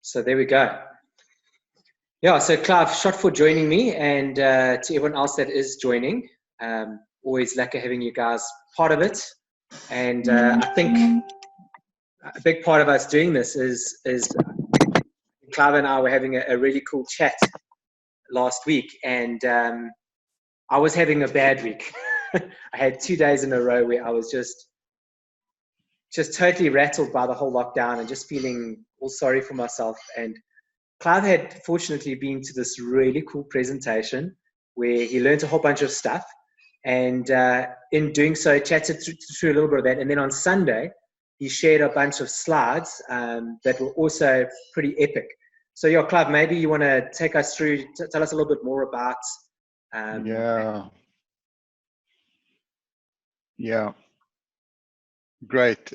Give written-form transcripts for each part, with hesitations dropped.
So there we go. Yeah, so Clive, shot for joining me, and to everyone else that is joining, always lucky having you guys part of it. And I think a big part of us doing this is Clive and I were having a really cool chat last week, and I was having a bad week. I had 2 days in a row where I was just totally rattled by the whole lockdown and just feeling all sorry for myself. And Clive had fortunately been to this really cool presentation where he learned a whole bunch of stuff, and in doing so chatted through a little bit of that. And then on Sunday he shared a bunch of slides that were also pretty epic. So yeah, Clive, maybe you want to take us through, tell us a little bit more about yeah, great.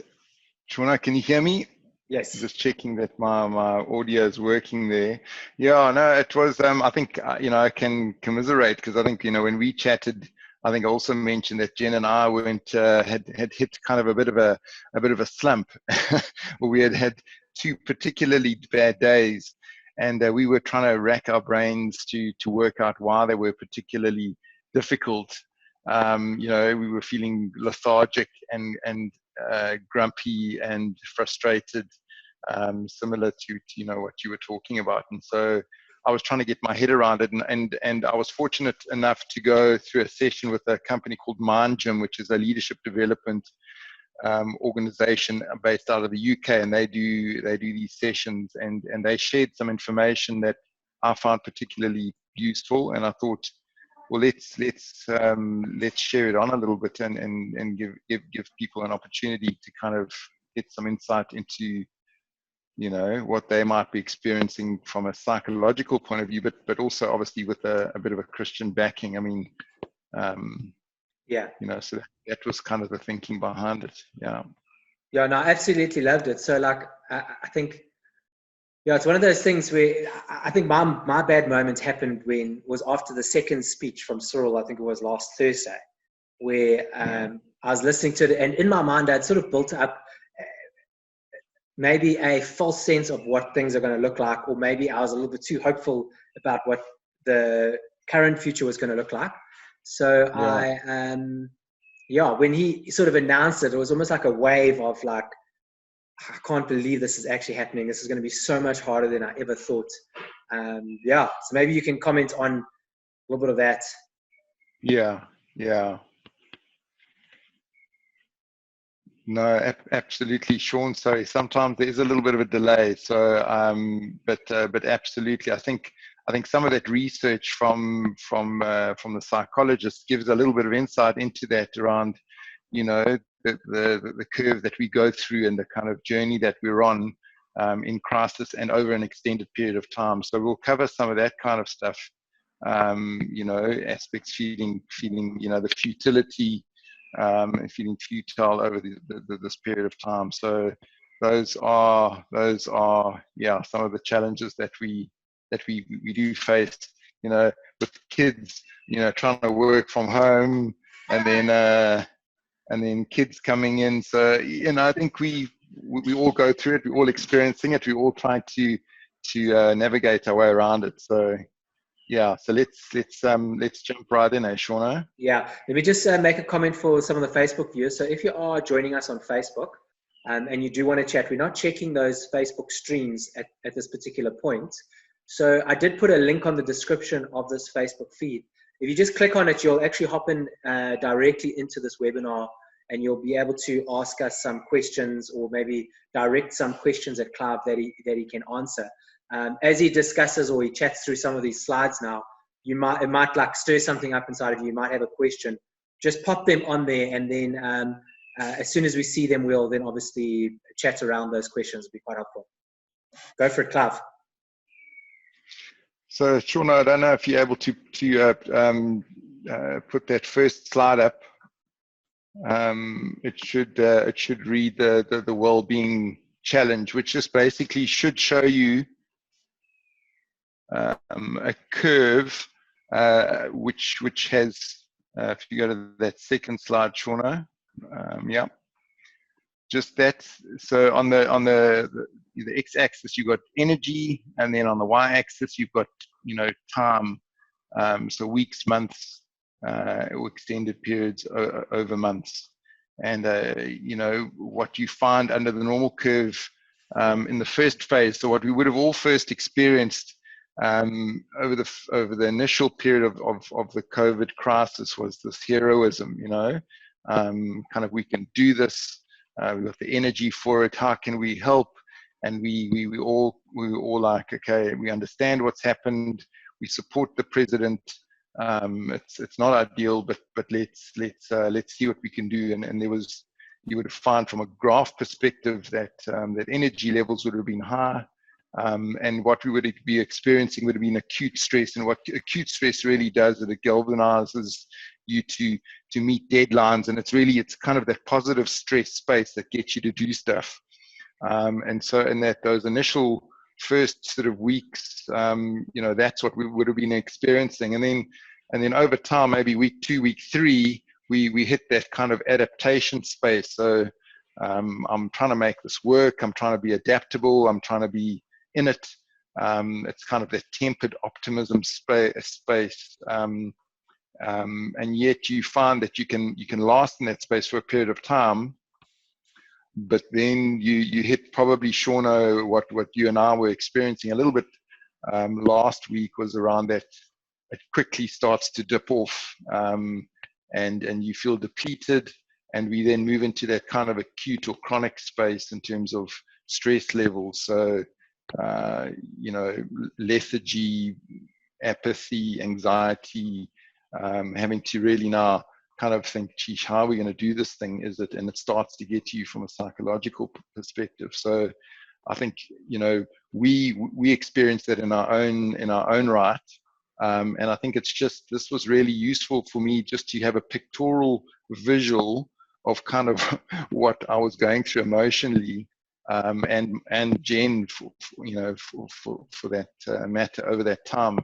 Shona, can you hear me? Yes. Just checking that my audio is working there. Yeah, no, it was, I think, I can commiserate, because I think, when we chatted, I think I also mentioned that Jen and I had hit kind of a bit of a slump where we had 2 particularly bad days, and we were trying to rack our brains to work out why they were particularly difficult. We were feeling lethargic and grumpy and frustrated, similar to what you were talking about. And so I was trying to get my head around it, and I was fortunate enough to go through a session with a company called Mind Gym, which is a leadership development organization based out of the UK, and they do these sessions, and they shared some information that I found particularly useful, and I thought, well, let's share it on a little bit and give people an opportunity to kind of get some insight into what they might be experiencing from a psychological point of view, but also obviously with a bit of a Christian backing. I mean, so that was kind of the thinking behind it. Yeah, no, I absolutely loved it. So like, I think, it's one of those things where I think my bad moment happened was after the second speech from Cyril. I think it was last Thursday, where I was listening to it, and in my mind I'd sort of built up maybe a false sense of what things are going to look like, or maybe I was a little bit too hopeful about what the current future was going to look like. So when he sort of announced it, it was almost like a wave of like, I can't believe this is actually happening. This is going to be so much harder than I ever thought. So maybe you can comment on a little bit of that. Yeah. No, absolutely, Sean. Sorry, sometimes there is a little bit of a delay. So, but absolutely, I think some of that research from the psychologists gives a little bit of insight into that around, the curve that we go through and the kind of journey that we're on in crisis and over an extended period of time. So we'll cover some of that kind of stuff. Aspects feeling, the futility. Feeling futile over this period of time. So those are some of the challenges that we do face. With kids, trying to work from home, and then kids coming in. So I think we all go through it. We're all experiencing it. We're all trying to navigate our way around it. So. Yeah, so let's jump right in, Shauna. Yeah, let me just make a comment for some of the Facebook viewers. So if you are joining us on Facebook and you do want to chat, we're not checking those Facebook streams at this particular point. So I did put a link on the description of this Facebook feed. If you just click on it, you'll actually hop in directly into this webinar, and you'll be able to ask us some questions, or maybe direct some questions at Clive that he can answer. As he discusses or he chats through some of these slides now, it might like stir something up inside of you. You might have a question. Just pop them on there, and then as soon as we see them, we'll then obviously chat around those questions. It'll be quite helpful. Go for it, Clive. So, Shauna, I don't know if you're able to put that first slide up. It should read the wellbeing challenge, which just basically should show you a curve which has, if you go to that second slide, Shauna, just that. So on the the x-axis you've got energy, and then on the y-axis you've got, time. So weeks, months, or extended periods over months. And what you find under the normal curve in the first phase, so what we would have all first experienced over the initial period of the COVID crisis was this heroism, kind of, we can do this, we've got the energy for it, how can we help? And we were all like, okay, we understand what's happened, we support the president. It's not ideal, but let's see what we can do. And there was, you would find from a graph perspective that that energy levels would have been high, and what we would be experiencing would have been acute stress. And what acute stress really does is it galvanizes you to meet deadlines, and it's kind of that positive stress space that gets you to do stuff. And so in those initial first sort of weeks, that's what we would have been experiencing. And then over time, maybe week 2, week 3, we hit that kind of adaptation space. So I'm trying to make this work. I'm trying to be adaptable. I'm trying to be in it. It's kind of that tempered optimism space. And yet you find that you can last in that space for a period of time. But then you hit probably, Shauno, what you and I were experiencing a little bit last week was around that it quickly starts to dip off, and you feel depleted, and we then move into that kind of acute or chronic space in terms of stress levels. So, lethargy, apathy, anxiety, having to really now kind of think, geez, how are we going to do this thing? And it starts to get to you from a psychological perspective. So I think, we experience that in our own right. And I think this was really useful for me just to have a pictorial visual of kind of what I was going through emotionally, and Jen for that matter over that time.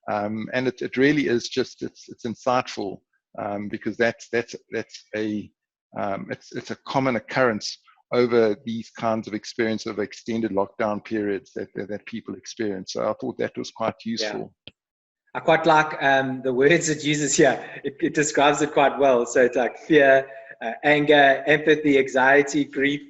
And it really is just, it's insightful. Because it's a common occurrence over these kinds of experience of extended lockdown periods that people experience. So I thought that was quite useful. Yeah. I quite like the words it uses here. It describes it quite well. So it's like fear, anger, empathy, anxiety, grief,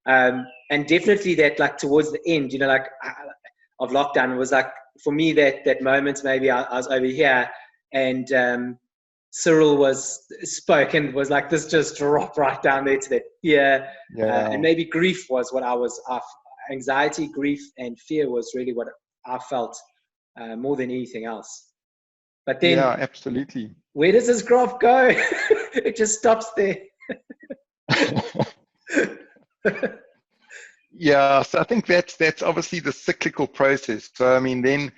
and definitely that, like towards the end, of lockdown, it was like for me that moment. Maybe I was over here and Cyril spoke and was like, this just dropped right down there to that fear. Yeah. And maybe grief was what anxiety, grief, and fear was really what I felt more than anything else. But then, yeah, absolutely. Where does this graph go? It just stops there. Yeah, so I think that's obviously the cyclical process. So I mean, then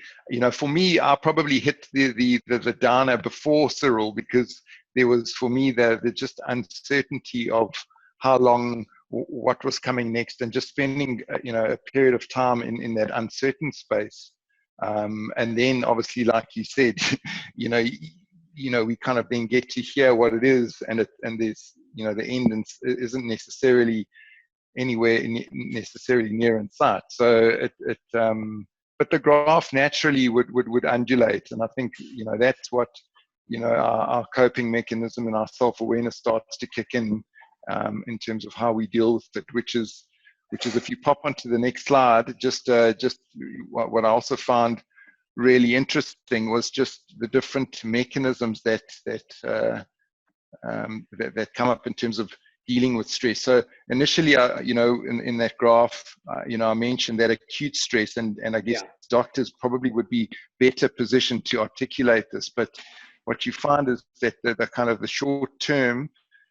for me, I probably hit the downer before Cyril, because there was, for me, the just uncertainty of how long, what was coming next, and just spending a period of time in that uncertain space. And then obviously, like you said, we kind of then get to hear what it is, and there's the end isn't necessarily anywhere necessarily near in sight. So but the graph naturally would undulate, and I think that's what our coping mechanism and our self-awareness starts to kick in terms of how we deal with it, which is if you pop onto the next slide, just what I also found really interesting was just the different mechanisms that come up in terms of dealing with stress. So initially, in that graph, I mentioned that acute stress, and I guess doctors probably would be better positioned to articulate this. But what you find is that the kind of the short-term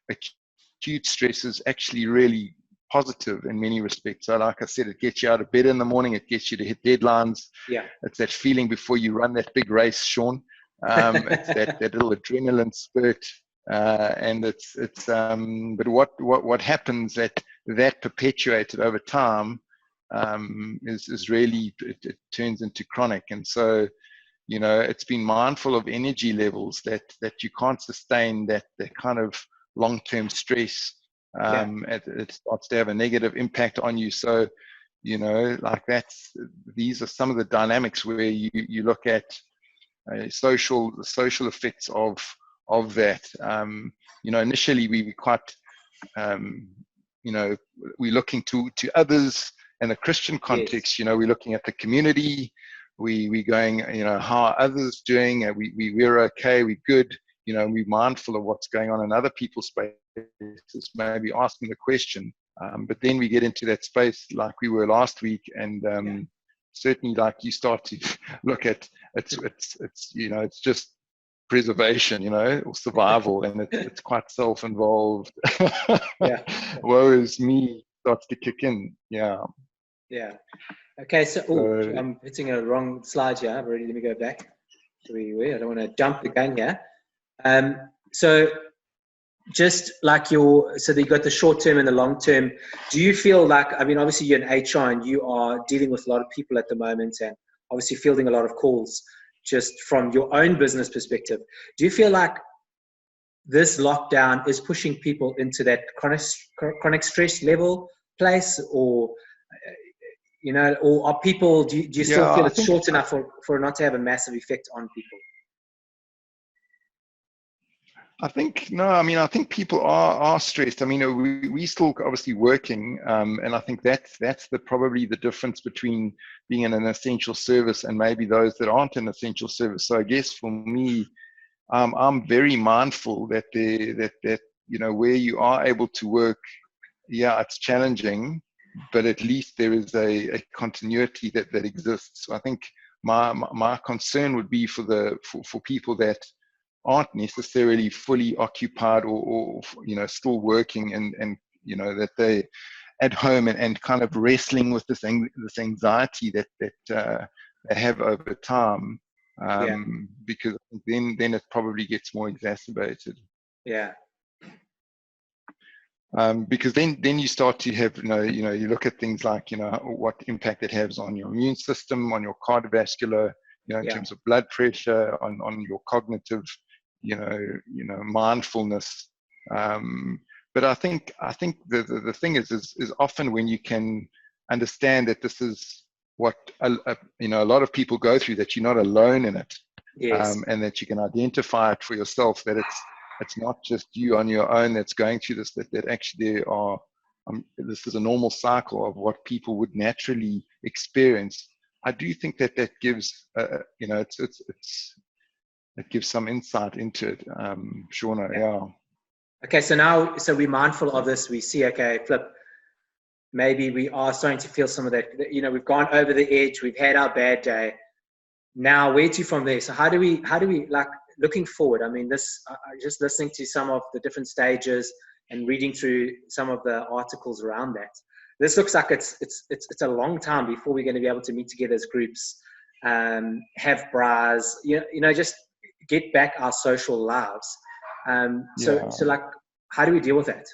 acute stress is actually really positive in many respects. So like I said, it gets you out of bed in the morning, it gets you to hit deadlines. Yeah. It's that feeling before you run that big race, Sean. It's that little adrenaline spurt. And but what happens that perpetuated over time is really, it turns into chronic. And so it's being mindful of energy levels that you can't sustain that kind of long-term stress. It starts to have a negative impact on you. So you know, like these are some of the dynamics where you look at social effects of that. You know, initially we were quite, you know, we're looking to others in a Christian context. Yes. You know, we're looking at the community. We going, you know, how are others doing? We're okay. We're good. You know, we're mindful of what's going on in other people's spaces. Maybe asking the question. But then we get into that space like we were last week, and certainly, like, you start to look at it's you know, it's just preservation, you know, or survival, and it's quite self-involved. Yeah. Woe is me starts to kick in. Yeah. Okay, so I'm hitting a wrong slide here. Already, let me go back to where you were. I don't want to jump the gun here. So just like so you got the short term and the long term. Do you feel like, I mean, obviously you're in HR and you are dealing with a lot of people at the moment, and obviously fielding a lot of calls just from your own business perspective. Do you feel like this lockdown is pushing people into that chronic stress level place, or you know, or are people? Do you still feel it's short enough for it not to have a massive effect on people? I think no. I mean, I think people are stressed. I mean, we still obviously working, and I think that's probably the difference between being in an essential service and maybe those that aren't in essential service. So I guess for me, I'm very mindful that that you know, where you are able to work, yeah, it's challenging, but at least there is a continuity that exists. So I think my concern would be for people that aren't necessarily fully occupied, or you know, still working, and you know, that they at home and kind of wrestling with this anxiety that they have over time, because then it probably gets more exacerbated. Because then you start to have, you know, you look at things like, you know, what impact it has on your immune system, on your cardiovascular, you know, in terms of blood pressure, on your cognitive, you know, mindfulness. But I think the thing is often when you can understand that this is what you know, a lot of people go through, that you're not alone in it, and that you can identify it for yourself, that it's not just you on your own that's going through this, that actually there are, this is a normal cycle of what people would naturally experience. I do think that gives, you know, it gives some insight into it. Shauna, yeah. Okay, so we're mindful of this. We see, okay, flip, maybe we are starting to feel some of that, you know, we've gone over the edge, we've had our bad day. Now, where to from there? So how do we like, looking forward? I mean, just listening to some of the different stages and reading through some of the articles around that, this looks like it's a long time before we're going to be able to meet together as groups, have bras, you know, just get back our social lives. So like, how do we deal with that?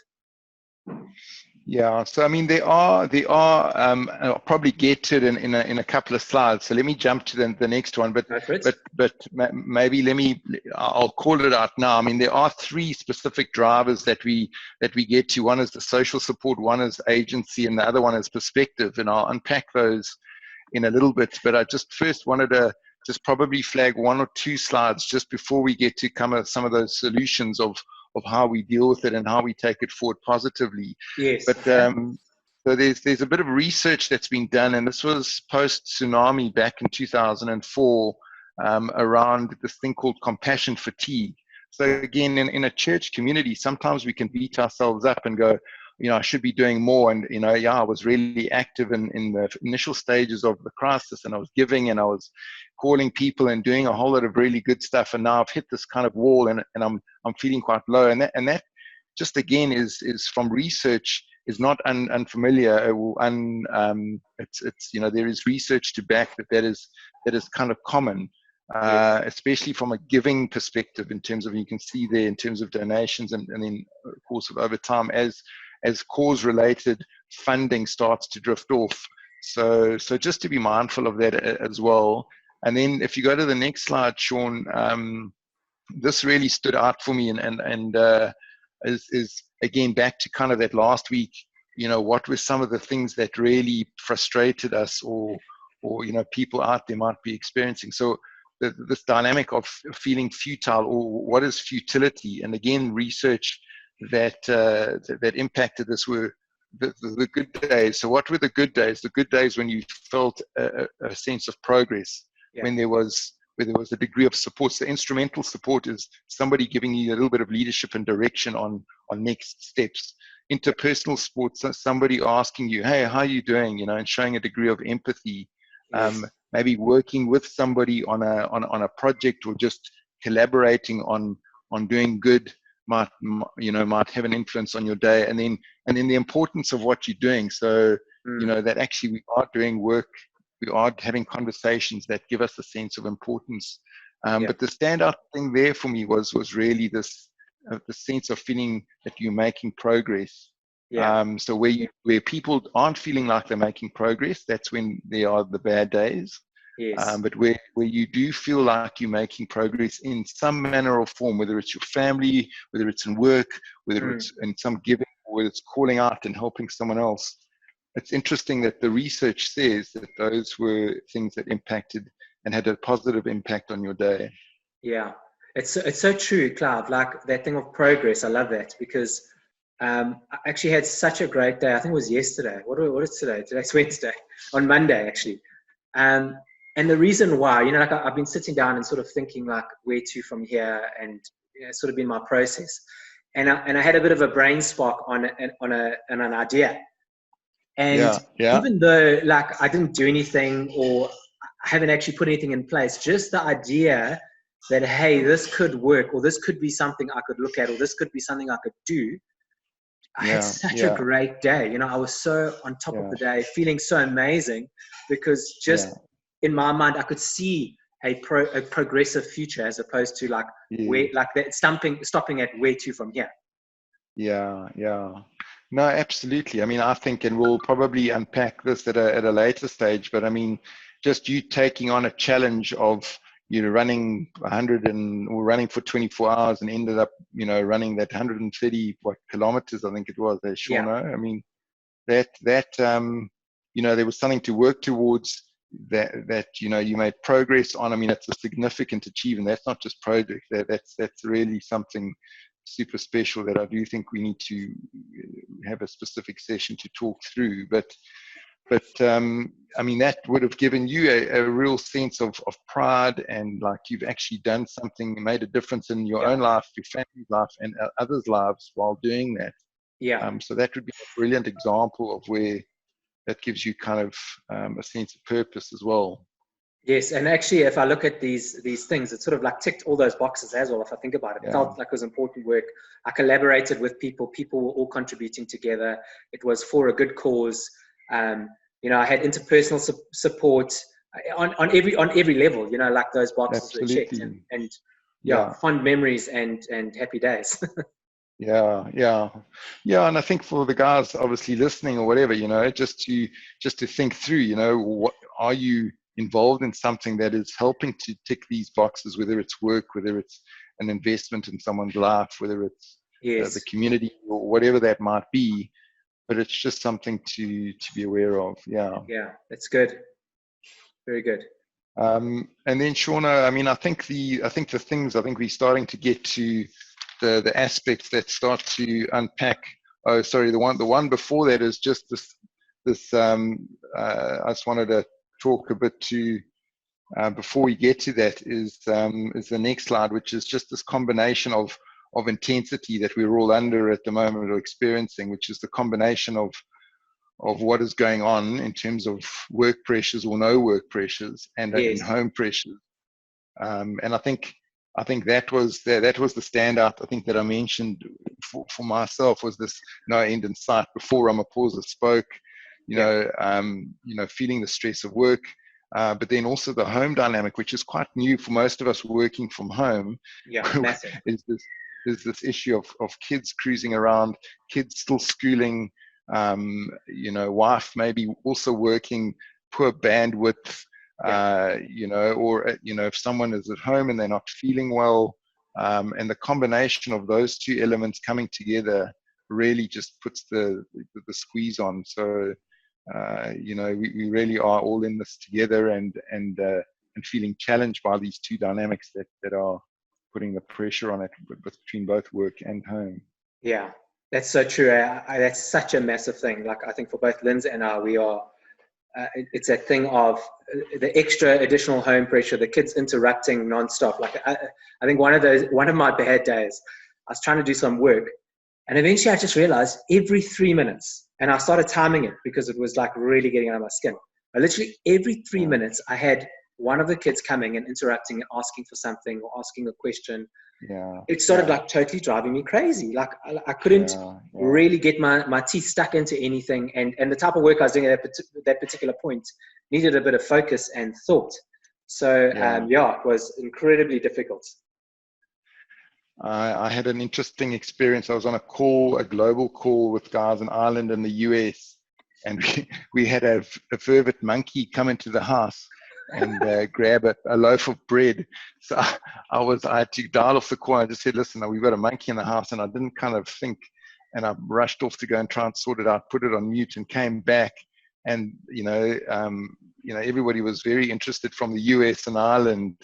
Yeah, so I mean, there are I'll probably get to it in a couple of slides. So let me jump to the next one, but maybe I'll call it out now. I mean, there are three specific drivers that we get to. One is the social support, one is agency, and the other one is perspective. And I'll unpack those in a little bit. But I just first wanted to just probably flag one or two slides just before we get to some of those solutions of how we deal with it and how we take it forward positively. Yes. But so there's a bit of research that's been done, and this was post-tsunami back in 2004, around this thing called compassion fatigue. So again, in a church community, sometimes we can beat ourselves up and go, you know, I should be doing more. And, you know, yeah, I was really active in the initial stages of the crisis, and I was giving, and I was calling people and doing a whole lot of really good stuff. And now I've hit this kind of wall, and I'm feeling quite low. And that just again is from research, is not unfamiliar. It's you know, there is research to back that is kind of common. Especially from a giving perspective, in terms of, you can see there in terms of donations, and then of course over time as cause related funding starts to drift off. So just to be mindful of that as well. And then if you go to the next slide, Sean, this really stood out for me, and is again back to kind of that last week what were some of the things that really frustrated us, or people out there might be experiencing. So this dynamic of feeling futile, or what is futility? And again, research that impacted this were the good days. So what were the good days? The good days when you felt a sense of progress, when there was a degree of support. So instrumental support is somebody giving you a little bit of leadership and direction on next steps. Interpersonal support, somebody asking you, hey, how are you doing? And showing a degree of empathy. Maybe working with somebody on a project, or just collaborating on doing good might have an influence on your day. And then the importance of what you're doing. So that actually we are doing work, we are having conversations that give us a sense of importance. But the standout thing there for me was really this the sense of feeling that you're making progress. So where people aren't feeling like they're making progress, that's when there are the bad days. But where you do feel like you're making progress in some manner or form, whether it's your family, whether it's in work, whether it's in some giving, or whether it's calling out and helping someone else. It's interesting that the research says that those were things that impacted and had a positive impact on your day. Yeah, it's so true, Clive. Like that thing of progress, I love that, because I actually had such a great day. I think it was yesterday. What is today? Today's Wednesday. On Monday, actually. And the reason why, like I've been sitting down and sort of thinking like where to from here, and sort of been my process. And I had a bit of a brain spark on an idea. And even though like I didn't do anything, or I haven't actually put anything in place, just the idea that, hey, this could work, or this could be something I could look at, or this could be something I could do. I had such a great day. I was so on top of the day, feeling so amazing, because just in my mind, I could see a progressive future, as opposed to like where, like that stopping at where to from here. No, absolutely. I mean, I think, and we'll probably unpack this at a later stage, but I mean, just you taking on a challenge of, running 100 or running for 24 hours, and ended up, running that 130 kilometers, I think it was, Shauna. I mean, that there was something to work towards, that you made progress on. I mean, it's a significant achievement. That's not just project. That's really something super special that I do think we need to have a specific session to talk through. But I mean, that would have given you a real sense of pride, and like you've actually done something, made a difference in your own life, your family's life, and others' lives while doing that. So that would be a brilliant example of where that gives you kind of a sense of purpose as well. Yes, and actually, if I look at these things, it sort of like ticked all those boxes as well. If I think about it, it felt like it was important work. I collaborated with people. People were all contributing together. It was for a good cause. I had interpersonal support on every level. Like those boxes were checked, and fond memories and happy days. And I think for the guys obviously listening or whatever, just to think through, what are you involved in something that is helping to tick these boxes, whether it's work, whether it's an investment in someone's life, whether it's the community, or whatever that might be, but it's just something to be aware of. That's good, very good. And then Shauna, I mean, I think we're starting to get to the aspects that start to unpack. Oh, sorry, the one before that is just this I just wanted to talk a bit to before we get to that is the next slide, which is just this combination of intensity that we're all under at the moment, or experiencing, which is the combination of what is going on in terms of work pressures or no work pressures, and in home pressures. And I think that was the standout, I think, that I mentioned for myself, was this no end in sight. Before Ramaphosa spoke, feeling the stress of work, but then also the home dynamic, which is quite new for most of us working from home. is this issue of kids cruising around, kids still schooling, wife maybe also working, poor bandwidth, or if someone is at home and they're not feeling well, and the combination of those two elements coming together really just puts the squeeze on. So we really are all in this together, and feeling challenged by these two dynamics that are putting the pressure on it between both work and home. Yeah, that's so true. That's such a massive thing. Like, I think for both Linz and I, we are, it's that thing of the extra additional home pressure, the kids interrupting nonstop. Like, I think one of my bad days, I was trying to do some work, and eventually I just realized every 3 minutes, and I started timing it because it was like really getting under my skin. But literally every 3 minutes, I had one of the kids coming and interrupting and asking for something or asking a question. It started like totally driving me crazy. Like, I couldn't really get my teeth stuck into anything. And the type of work I was doing at that particular point needed a bit of focus and thought. So, it was incredibly difficult. I had an interesting experience. I was on a global call with guys in Ireland and the US, and we had a vervet monkey come into the house and grab a loaf of bread. So I had to dial off the call. I just said, listen, we've got a monkey in the house, and I didn't kind of think, and I rushed off to go and try and sort it out, put it on mute, and came back. And everybody was very interested from the US and Ireland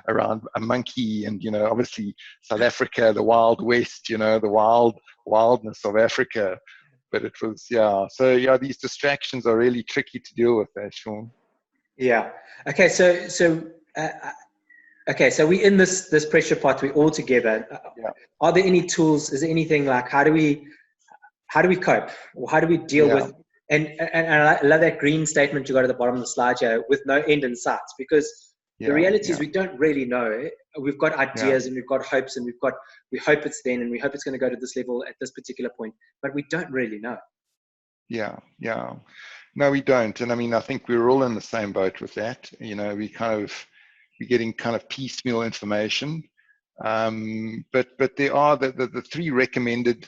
around a monkey, and obviously South Africa, the Wild West, the wildness of Africa. But it was so these distractions are really tricky to deal with there, Sean. Yeah. Okay. So we're in this pressure pot. We're all together. Are there any tools? Is there anything like how do we cope, or how do we deal with? And I love that green statement you got at the bottom of the slide here, with no end in sight, because the reality is we don't really know. We've got ideas and we've got hopes, and we hope it's then, and we hope it's going to go to this level at this particular point, but we don't really know. Yeah. No, we don't. And I mean, I think we're all in the same boat with that. We're getting kind of piecemeal information. But there are the three recommended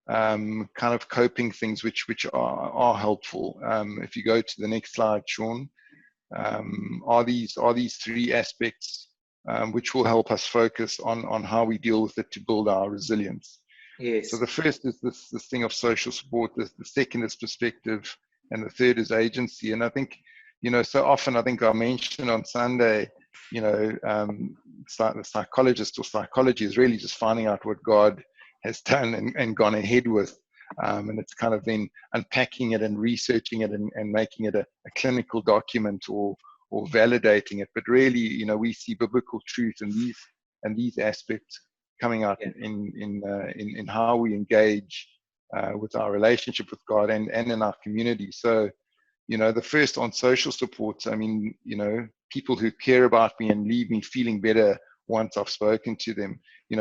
kind of coping things which are helpful. If you go to the next slide, Sean, are these three aspects which will help us focus on how we deal with it to build our resilience. Yes. So the first is this thing of social support. The second is perspective, and the third is agency. And I think, so often, I think I mentioned on Sunday, the psychologist or psychology is really just finding out what God has done and gone ahead with. And it's kind of then unpacking it and researching it and making it a clinical document or validating it. But really, we see biblical truth and these aspects coming out in how we engage with our relationship with God and in our community. So, the first on social support, I mean, people who care about me and leave me feeling better once I've spoken to them.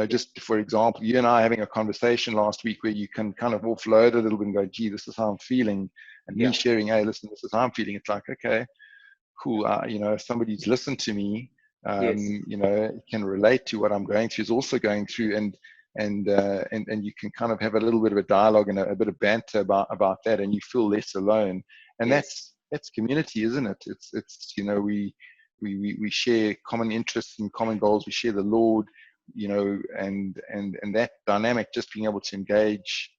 Just for example, you and I having a conversation last week where you can kind of offload a little bit and go, gee, this is how I'm feeling. And me sharing, hey, listen, this is how I'm feeling. It's like, okay, cool. If somebody's listened to me, can relate to what I'm going through, is also going through, and you can kind of have a little bit of a dialogue and a bit of banter about that, and you feel less alone. And that's community, isn't it? It's we share common interests and common goals. We share the Lord, and that dynamic, just being able to engage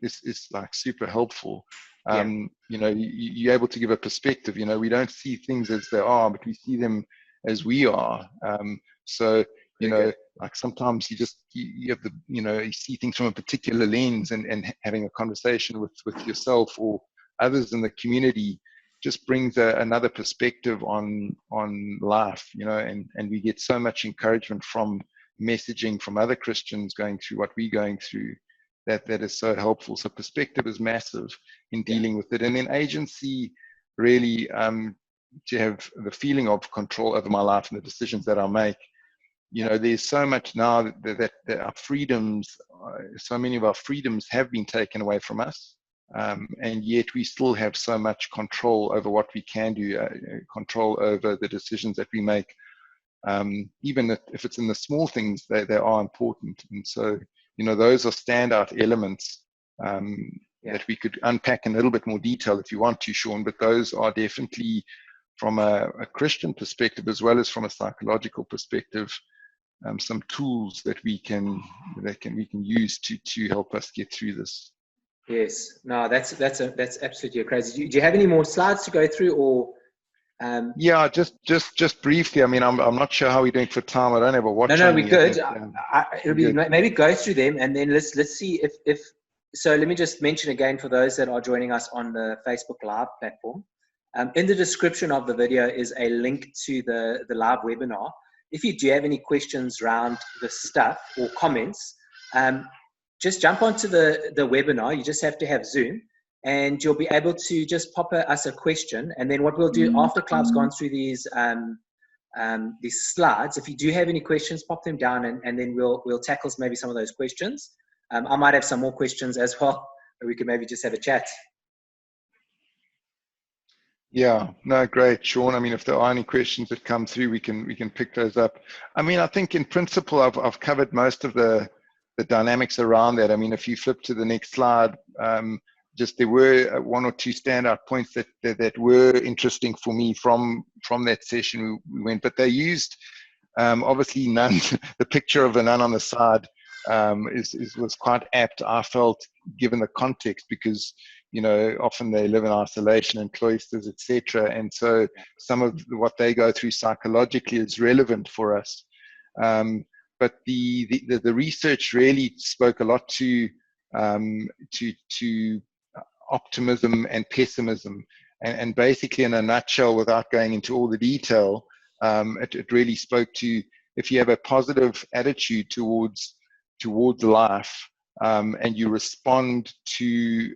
is like super helpful. You're able to give a perspective. We don't see things as they are, but we see them as we are. Like sometimes you have you see things from a particular lens, and having a conversation with yourself or others in the community just brings another perspective on life, and we get so much encouragement from messaging from other Christians going through what we're going through, that is so helpful. So perspective is massive in dealing with it. And then agency, really, to have the feeling of control over my life and the decisions that I make. There's so much now that our freedoms, so many of our freedoms have been taken away from us. And yet we still have so much control over what we can do, control over the decisions that we make. Even if it's in the small things, they are important. And so, those are standout elements that we could unpack in a little bit more detail if you want to, Sean, but those are definitely, from a Christian perspective as well as from a psychological perspective, some tools that we can use to help us get through this. Yes, no, that's absolutely crazy. Do you have any more slides to go through, or? Yeah, just briefly. I mean, I'm not sure how we're doing for time. I don't have a watch No, on we're me. good. We're good. Maybe go through them, and then let's see if. So let me just mention again for those that are joining us on the Facebook Live platform. In the description of the video is a link to the live webinar. If you do have any questions around the stuff or comments, just jump onto the webinar. You just have to have Zoom, and you'll be able to just pop us a question. And then what we'll do after Clive's gone through these slides, if you do have any questions, pop them down, and then we'll tackle maybe some of those questions. I might have some more questions as well, but we could maybe just have a chat. Yeah, no, great, Sean. I mean, if there are any questions that come through, we can pick those up. I mean, I think in principle, I've covered most of the dynamics around that. I mean, if you flip to the next slide, just there were one or two standout points that were interesting for me from that session we went, but they used obviously nun. The picture of the nun on the side was quite apt, I felt, given the context, because often they live in isolation and cloisters, etc. And so some of what they go through psychologically is relevant for us. But the research really spoke a lot to optimism and pessimism, and basically, in a nutshell, without going into all the detail, it really spoke to, if you have a positive attitude towards life, and you respond to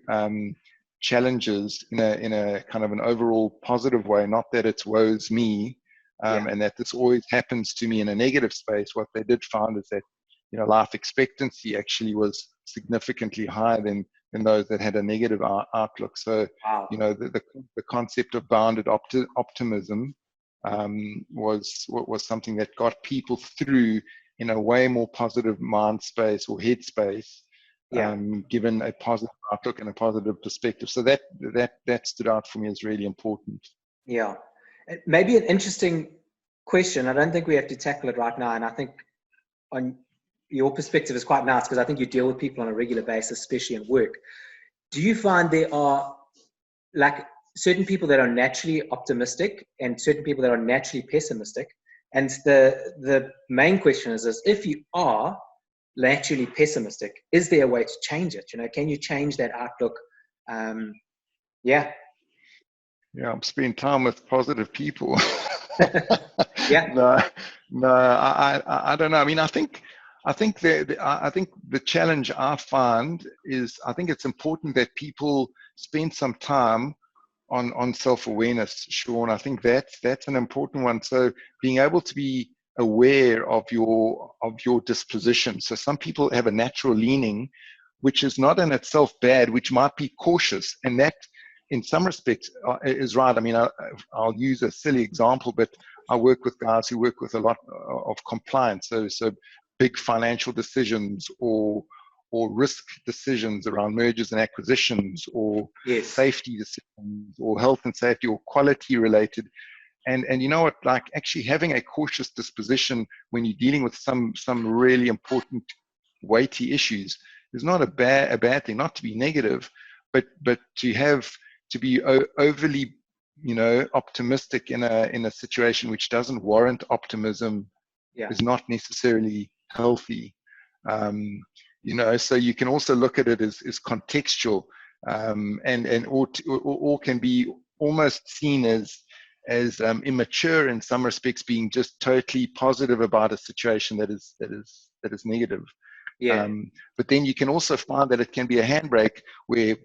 challenges in a kind of an overall positive way, not that it's woe's me, and that this always happens to me in a negative space. What they did find is that life expectancy actually was significantly higher than those that had a negative outlook. So wow. The concept of bounded optimism was something that got people through in a way more positive mind space or head space, given a positive outlook and a positive perspective. So that stood out for me as really important. Yeah, maybe an interesting question. I don't think we have to tackle it right now, and I think on your perspective is quite nice, because I think you deal with people on a regular basis, especially in work. Do you find there are like certain people that are naturally optimistic and certain people that are naturally pessimistic? And the main question is this: if you are naturally pessimistic, is there a way to change it? Can you change that outlook? Yeah, I'm spending time with positive people. Yeah. No, I don't know. I mean, I think the challenge I find is, I think it's important that people spend some time on self-awareness, Sean. I think that's an important one. So being able to be aware of your disposition. So some people have a natural leaning, which is not in itself bad, which might be cautious, and that in some respects is right. I mean, I'll use a silly example, but I work with guys who work with a lot of compliance, so big financial decisions or risk decisions around mergers and acquisitions, or safety decisions, or health and safety, or quality related. And you know what, like actually having a cautious disposition when you're dealing with some really important weighty issues is not a bad thing. Not to be negative, but to be overly optimistic in a situation which doesn't warrant optimism is not necessarily healthy. So you can also look at it as contextual, and or can be almost seen as immature in some respects, being just totally positive about a situation that is negative. But then you can also find that it can be a handbrake where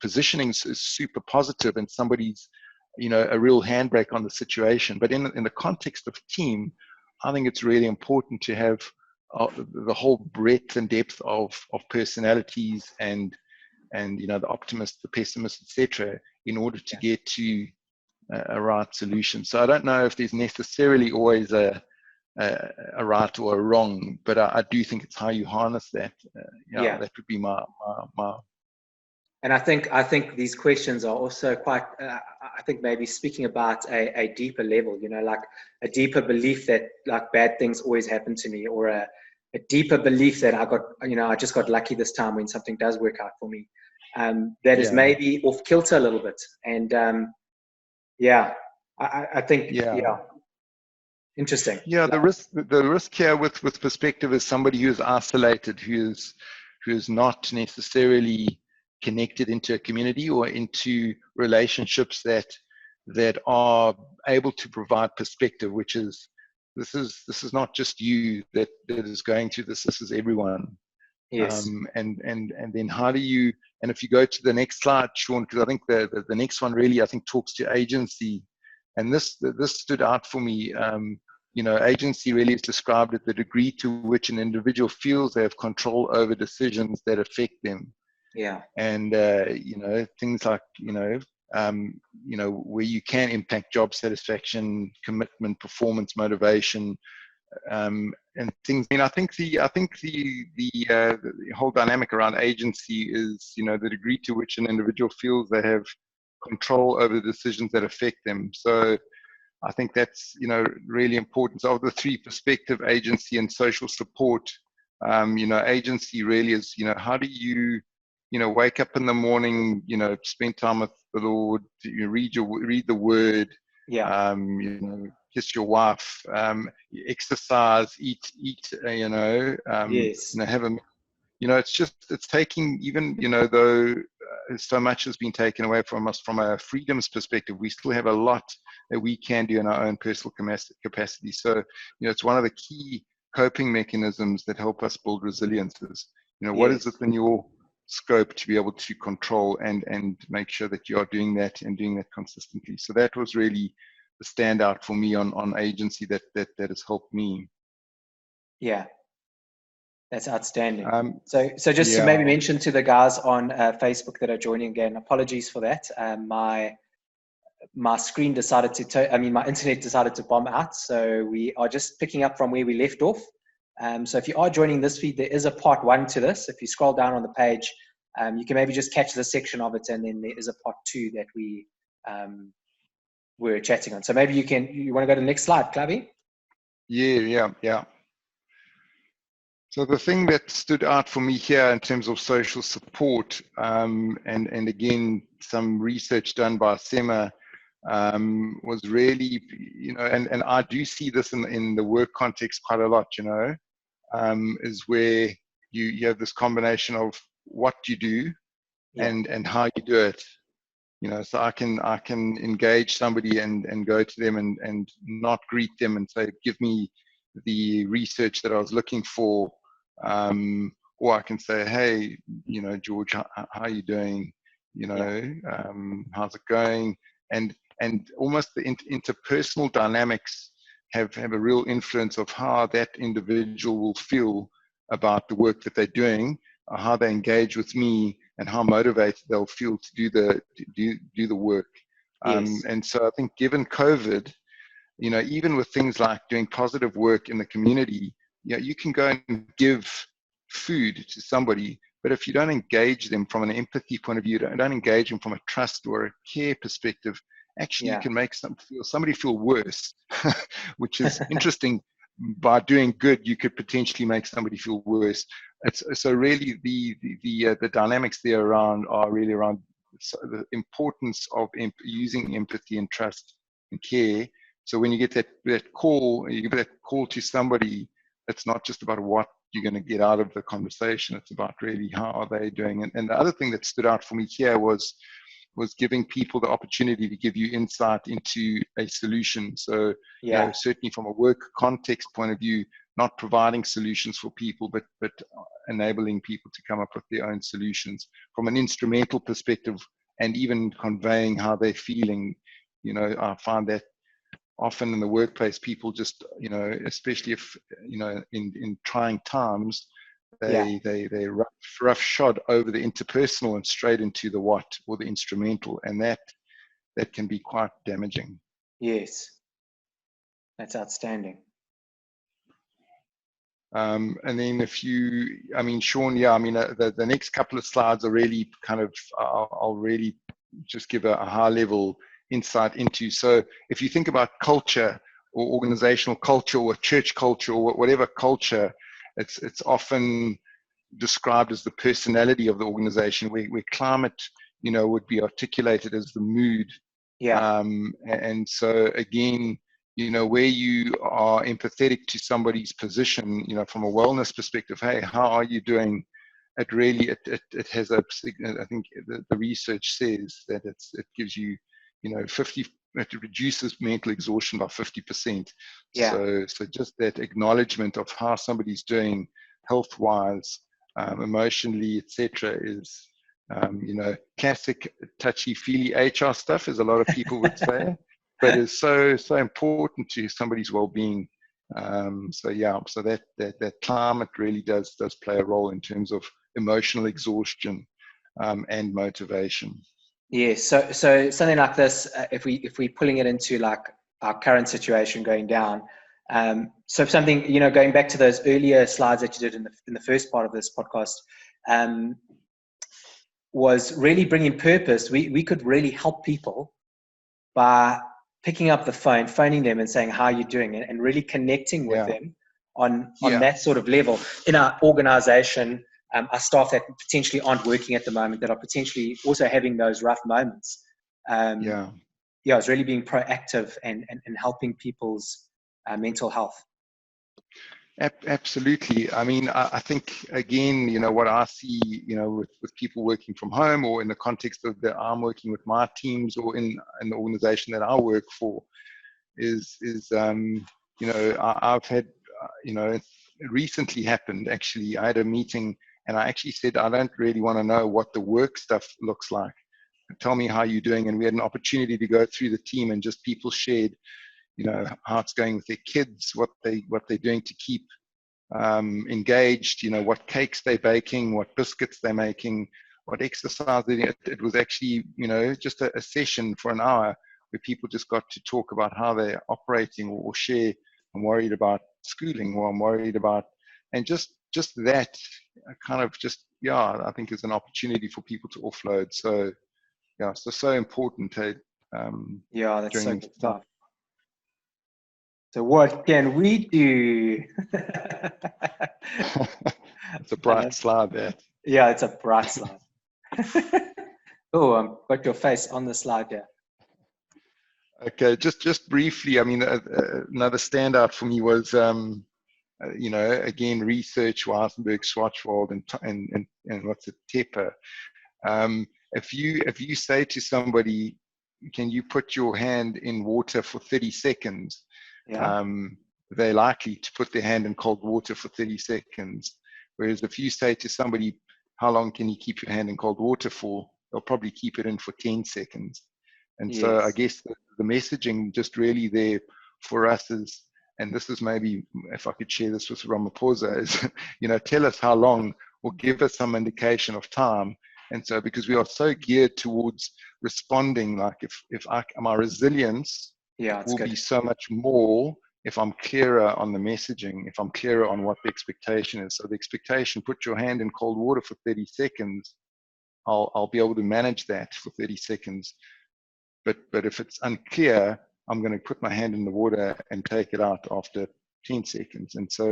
positioning is super positive and somebody's a real handbrake on the situation. But in the context of team, I think it's really important to have the whole breadth and depth of personalities and the optimist, the pessimist, etc., in order to get to a right solution. So I don't know if there's necessarily always a right or a wrong, but I do think it's how you harness that. That would be my And I think these questions are also quite, I think maybe speaking about a deeper level, you know, like a deeper belief that like bad things always happen to me, or a deeper belief that I just got lucky this time when something does work out for me. That is maybe off kilter a little bit. And I think, interesting. Yeah, the risk here with perspective is somebody who's isolated, who's not necessarily connected into a community or into relationships that are able to provide perspective, which is this is not just you that is going through this. This is everyone. Yes. And then how do you, and if you go to the next slide, Sean, because I think the next one really I think talks to agency, and this stood out for me. You know, agency really is described as the degree to which an individual feels they have control over decisions that affect them. Yeah. And you know, things like where you can impact job satisfaction, commitment, performance, motivation, and things. I mean, I think the whole dynamic around agency is, you know, the degree to which an individual feels they have control over the decisions that affect them. So I think that's, you know, really important. So of the three, perspective, agency, and social support, you know, agency really is, you know, how do you, you know, wake up in the morning, you know, spend time with the Lord, you read the Word, you know, kiss your wife, exercise, eat, Yes. you know, have a, you know, it's taking, even, you know, though so much has been taken away from us from a freedoms perspective, we still have a lot that we can do in our own personal capacity. So, you know, it's one of the key coping mechanisms that help us build resiliences. You know, what is it in your scope to be able to control and make sure that you are doing that and doing that consistently? So that was really the standout for me on agency that has helped me. Yeah. That's outstanding. So just to maybe mention to the guys on Facebook that are joining again, apologies for that. My screen decided my internet decided to bomb out. So we are just picking up from where we left off. So if you are joining this feed, there is a part 1 to this. If you scroll down on the page, you can maybe just catch this section of it, and then there is a part 2 that we were chatting on. So maybe you want to go to the next slide, Clive? Yeah. So the thing that stood out for me here in terms of social support, and again, some research done by SEMA, was really, you know, and I do see this in the work context quite a lot, you know, is where you have this combination of what you do and how you do it. You know, so I can engage somebody and go to them and not greet them and say, give me the research that I was looking for. Or I can say, hey, you know, George, how are you doing? You know, how's it going? And almost the interpersonal dynamics have a real influence of how that individual will feel about the work that they're doing, how they engage with me, and how motivated they'll feel to do the work. And so I think given COVID, you know, even with things like doing positive work in the community, you know, you can go and give food to somebody, but if you don't engage them from an empathy point of view, don't engage them from a trust or a care perspective, actually you can make somebody feel worse, which is interesting. By doing good, you could potentially make somebody feel worse. So really the dynamics there are really around the importance of using empathy and trust and care. So when you get that call, you give that call to somebody, it's not just about what you're going to get out of the conversation. It's about really how are they doing. And the other thing that stood out for me here was giving people the opportunity to give you insight into a solution. So you know, certainly from a work context point of view, not providing solutions for people, but enabling people to come up with their own solutions from an instrumental perspective, and even conveying how they're feeling. You know, I find that often in the workplace, people just, you know, especially if, you know, in trying times, they roughshod over the interpersonal and straight into the what, or the instrumental, and that can be quite damaging. Yes, that's outstanding. And then I mean, Sean, yeah, I mean, the next couple of slides are really kind of, I'll really just give a high level insight into. So if you think about culture or organizational culture or church culture or whatever culture, it's often described as the personality of the organization, where climate, would be articulated as the mood. Yeah. And so again, where you are empathetic to somebody's position, from a wellness perspective, hey, how are you doing? It really, it has I think the research says that it gives you, 50, it reduces mental exhaustion by 50%. Yeah. So just that acknowledgement of how somebody's doing health-wise, emotionally, etc., is, classic touchy-feely HR stuff, as a lot of people would say, but is so important to somebody's well-being. So that climate really does play a role in terms of emotional exhaustion and motivation. Yeah. So something like this, if we're pulling it into like our current situation going down. So something, going back to those earlier slides that you did in the first part of this podcast, was really bringing purpose. We could really help people by picking up the phone, phoning them and saying, how are you doing? And really connecting with them on that sort of level in our organization, our staff that potentially aren't working at the moment, that are potentially also having those rough moments. It's really being proactive and helping people's mental health. Absolutely. I mean, I think, again, what I see, with people working from home, or in the context of that I'm working with my teams, or in the organization that I work for, is I've had, it recently happened, actually. I had a meeting and I actually said, I don't really want to know what the work stuff looks like. Tell me how you're doing. And we had an opportunity to go through the team, and just people shared, how it's going with their kids, what they're doing to keep engaged, what cakes they're baking, what biscuits they're making, what exercise they're doing. It was actually, just a session for an hour where people just got to talk about how they're operating, or share, I'm worried about schooling, or I'm worried about, and just that kind of I think is an opportunity for people to offload. So so important. That's so during good stuff. So what can we do? It's a bright slide there. Yeah, it's a bright slide. Oh, got your face on the slide here. Okay, just briefly, I mean, another standout for me was, again, research, Weisenberg, Schwarzwald, and what's it, Tepper. If you say to somebody, can you put your hand in water for 30 seconds? They're likely to put their hand in cold water for 30 seconds. Whereas if you say to somebody, how long can you keep your hand in cold water for? They'll probably keep it in for 10 seconds. And so I guess the messaging just really there for us is, and this is maybe, if I could share this with Ramaphosa, is, tell us how long, or give us some indication of time. And so, because we are so geared towards responding, like if my resilience will be so much more if I'm clearer on the messaging, if I'm clearer on what the expectation is. So the expectation, put your hand in cold water for 30 seconds, I'll be able to manage that for 30 seconds. But if it's unclear, I'm going to put my hand in the water and take it out after 10 seconds. And so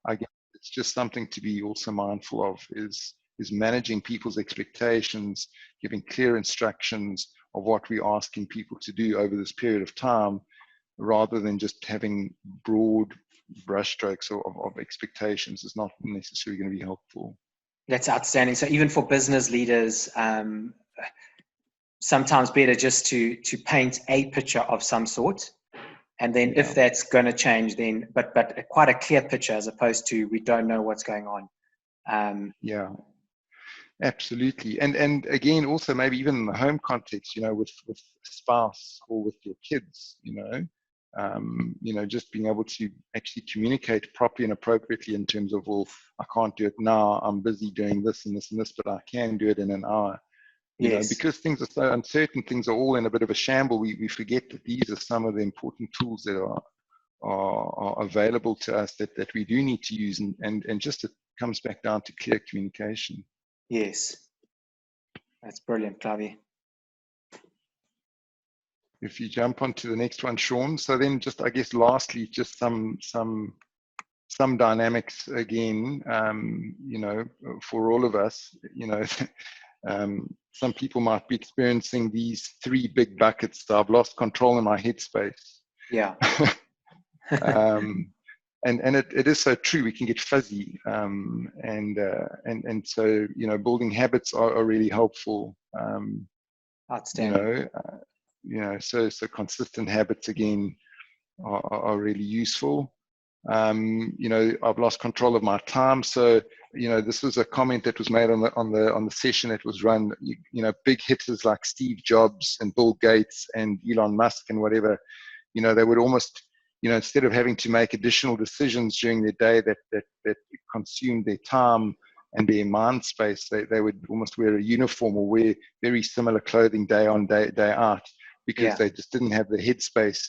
I guess it's just something to be also mindful of, is managing people's expectations, giving clear instructions of what we're asking people to do over this period of time, rather than just having broad brushstrokes of expectations, is not necessarily going to be helpful. That's outstanding. So even for business leaders, sometimes better just to paint a picture of some sort, and then if that's going to change, then but quite a clear picture, as opposed to we don't know what's going on. Absolutely. And again, also maybe even in the home context, with a spouse or with your kids, just being able to actually communicate properly and appropriately in terms of, well, I can't do it now, I'm busy doing this and this and this, but I can do it in an hour. Because things are so uncertain, things are all in a bit of a shamble, we forget that these are some of the important tools that are are available to us that we do need to use, and just it comes back down to clear communication. Yes, that's brilliant, Clive. If you jump onto the next one, Sean. So then, just I guess lastly, just some dynamics again. You know, for all of us, you know. Some people might be experiencing these three big buckets. So I've lost control in my headspace. Yeah. And it is so true. We can get fuzzy, and so, you know, building habits are really helpful. Outstanding. You know, so consistent habits again are really useful. You know, I've lost control of my time. So, you know, this was a comment that was made on the session that was run. You know, big hitters like Steve Jobs and Bill Gates and Elon Musk and whatever, you know, they would almost, you know, instead of having to make additional decisions during their day that consumed their time and their mind space, they would almost wear a uniform or wear very similar clothing day on day out, because they just didn't have the headspace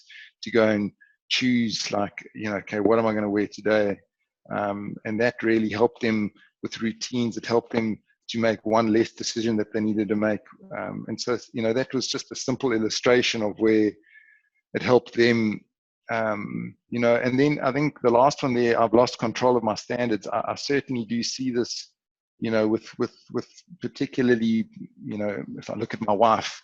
to go and choose, like, you know, okay, what am I going to wear today? And that really helped them with routines. It helped them to make one less decision that they needed to make. And so, you know, that was just a simple illustration of where it helped them. You know, and then I think the last one there, I've lost control of my standards. I certainly do see this, you know, with particularly, you know, if I look at my wife,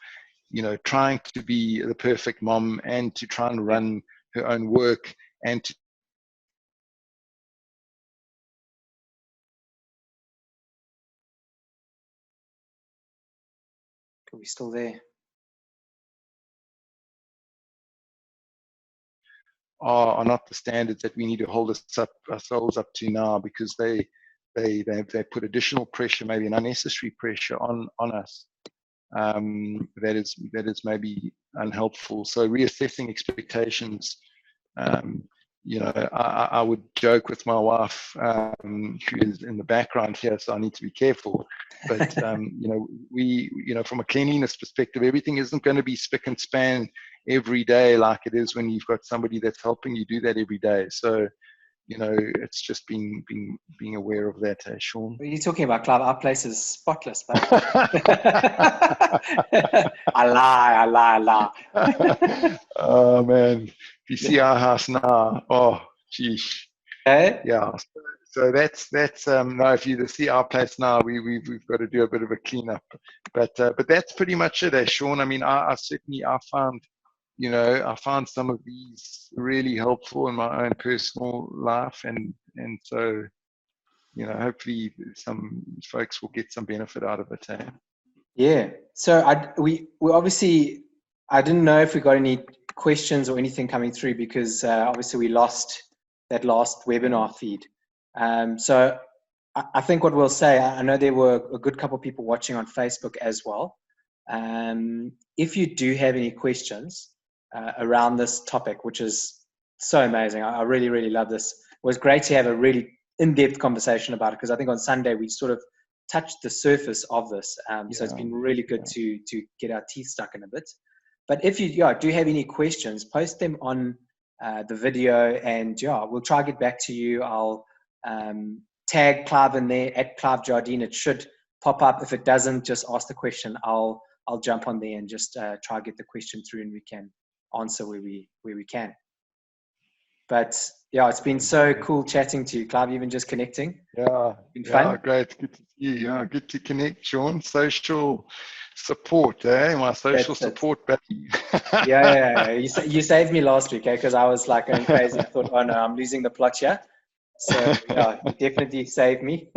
you know, trying to be the perfect mom and to try and run her own work and to Are we still there? are not the standards that we need to hold ourselves up to now, because they put additional pressure, maybe an unnecessary pressure on us, that is maybe unhelpful. So reassessing expectations. You know, I would joke with my wife, who is in the background here, so I need to be careful. But you know, you know, from a cleanliness perspective, everything isn't going to be spick and span every day like it is when you've got somebody that's helping you do that every day. So, you know, it's just being aware of that, Sean. What are you talking about, Clive? Our place is spotless, but I lie. Oh man, if you see our house now, oh geez. Okay. Yeah. So that's no, if you see our place now, we've got to do a bit of a cleanup. But that's pretty much it, Sean. I mean, I certainly found, you know, I found some of these really helpful in my own personal life, and so, you know, hopefully some folks will get some benefit out of it. Eh? Yeah. So we obviously, I didn't know if we got any questions or anything coming through, because obviously we lost that last webinar feed. So I think what we'll say, I know there were a good couple of people watching on Facebook as well. If you do have any questions around this topic, which is so amazing, I really, really love this. It was great to have a really in-depth conversation about it, because I think on Sunday we sort of touched the surface of this. So it's been really good to get our teeth stuck in a bit. But if you do have any questions, post them on the video, and we'll try to get back to you. I'll tag Clive in there at Clive Jardine. It should pop up. If it doesn't, just ask the question. I'll jump on there and just try to get the question through, and we can answer where we can. But yeah, it's been so cool chatting to you, Clive, even just connecting. Yeah, been fun. Great. Good to see you. Yeah, good to connect, Sean. Social support, my social support buddy. Yeah. You saved me last week, because I was like going crazy. I thought, oh no, I'm losing the plot here. So yeah, you definitely saved me.